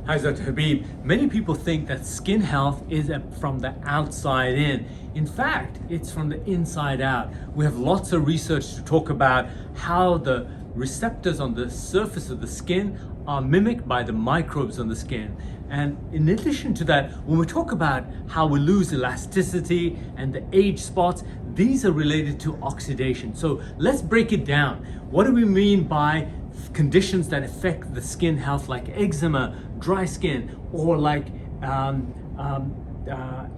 Hi, Dr. Habib. Many people think that skin health is from the outside in. In fact, it's from the inside out. We have lots of research to talk about how the receptors on the surface of the skin are mimicked by the microbes on the skin. And in addition to that, when we talk about how we lose elasticity and the age spots, these are related to oxidation. So let's break it down. What do we mean by conditions that affect the skin health, like eczema, dry skin, or like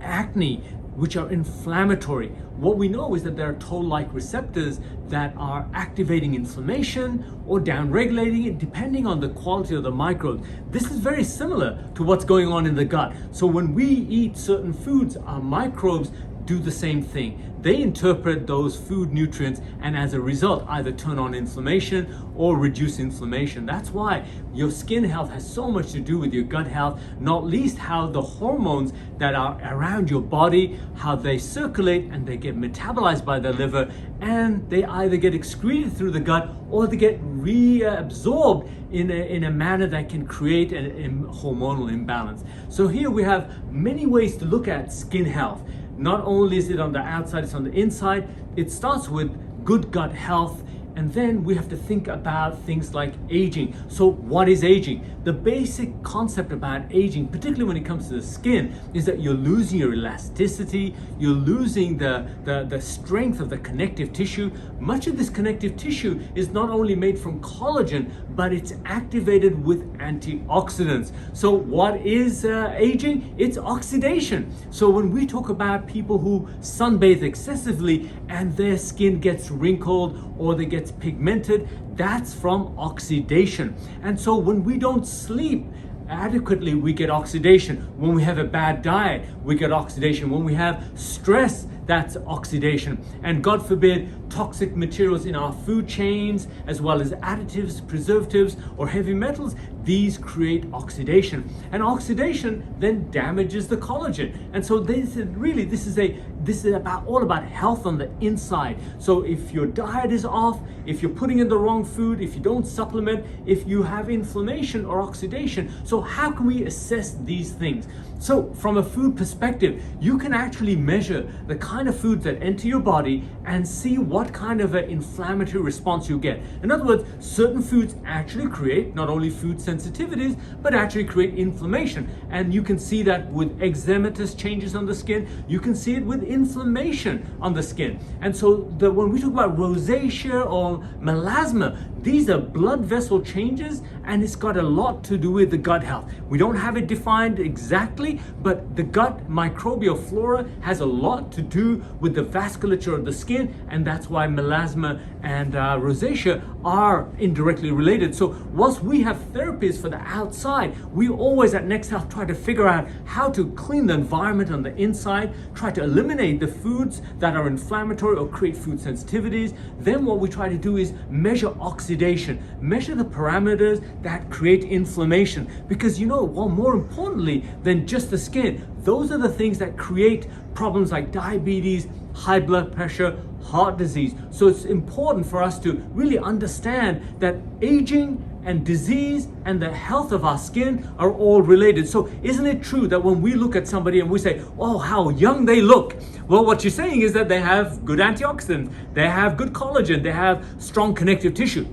acne, which are inflammatory? What we know is that there are toll-like receptors that are activating inflammation or downregulating it depending on the quality of the microbes. This is very similar to what's going on in the gut. So when we eat certain foods, our microbes do the same thing. They interpret those food nutrients and as a result either turn on inflammation or reduce inflammation. That's why your skin health has so much to do with your gut health, not least how the hormones that are around your body, how they circulate and they get metabolized by the liver, and they either get excreted through the gut or they get reabsorbed in a manner that can create a hormonal imbalance. So here we have many ways to look at skin health. Not only is it on the outside, it's on the inside. It starts with good gut health, and then we have to think about things like aging. So what is aging? The basic concept about aging, particularly when it comes to the skin, is that you're losing your elasticity, you're losing the strength of the connective tissue. Much of this connective tissue is not only made from collagen, but it's activated with antioxidants. So what is aging? It's oxidation. So when we talk about people who sunbathe excessively and their skin gets wrinkled or they get pigmented, that's from oxidation. And so when we don't sleep adequately, we get oxidation. When we have a bad diet, we get oxidation. When we have stress, that's oxidation. And God forbid, toxic materials in our food chains, as well as additives, preservatives, or heavy metals, these create oxidation. And oxidation then damages the collagen. And so this is all about health on the inside. So if your diet is off, if you're putting in the wrong food, if you don't supplement, if you have inflammation or oxidation, so how can we assess these things? So from a food perspective, you can actually measure the kind of foods that enter your body and see what kind of an inflammatory response you get. In other words, certain foods actually create not only food sensitivities, but actually create inflammation. And you can see that with eczematous changes on the skin. You can see it with inflammation on the skin. And so when we talk about rosacea or melasma, these are blood vessel changes, and it's got a lot to do with the gut health. We don't have it defined exactly, but the gut microbial flora has a lot to do with the vasculature of the skin, and that's why melasma and rosacea are indirectly related. So whilst we have therapies for the outside, we always at Next Health try to figure out how to clean the environment on the inside, try to eliminate the foods that are inflammatory or create food sensitivities. Then what we try to do is measure oxidation, measure the parameters that create inflammation. Because more importantly than just the skin, those are the things that create problems like diabetes, high blood pressure, heart disease. So it's important for us to really understand that aging and disease and the health of our skin are all related. So isn't it true that when we look at somebody and we say, oh, how young they look? Well, what you're saying is that they have good antioxidants, they have good collagen, they have strong connective tissue.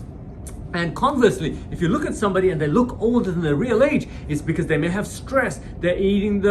And conversely, if you look at somebody and they look older than their real age, it's because they may have stress, they're eating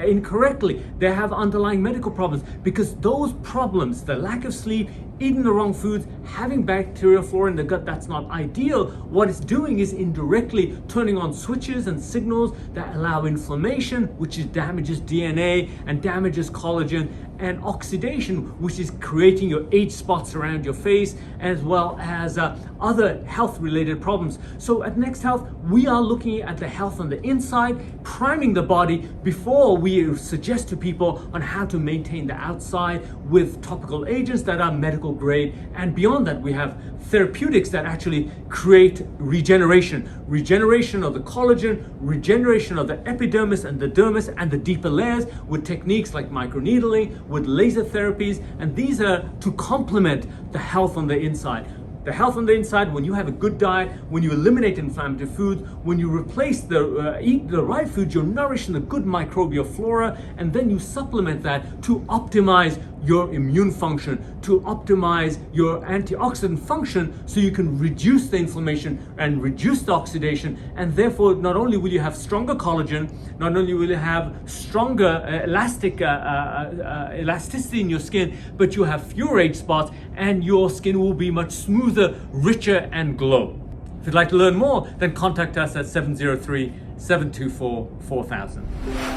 incorrectly, they have underlying medical problems. Because those problems, the lack of sleep, eating the wrong foods, having bacterial flora in the gut that's not ideal, what it's doing is indirectly turning on switches and signals that allow inflammation, which damages DNA and damages collagen, and oxidation, which is creating your age spots around your face, as well as other health-related problems. So at Next Health, we are looking at the health on the inside, priming the body before we suggest to people on how to maintain the outside with topical agents that are medical grade. And beyond that, we have therapeutics that actually create regeneration of the collagen, regeneration of the epidermis and the dermis and the deeper layers with techniques like microneedling, with laser therapies, and these are to complement the health on the inside. the health on the inside, when you have a good diet, when you eliminate inflammatory foods, when you replace eat the right foods, you're nourishing the good microbial flora, and then you supplement that to optimize your immune function, to optimize your antioxidant function, so you can reduce the inflammation and reduce the oxidation, and therefore not only will you have stronger collagen, not only will you have stronger elasticity in your skin, but you have fewer age spots and your skin will be much smoother, richer and glow. If you'd like to learn more, then contact us at 703-724-4000.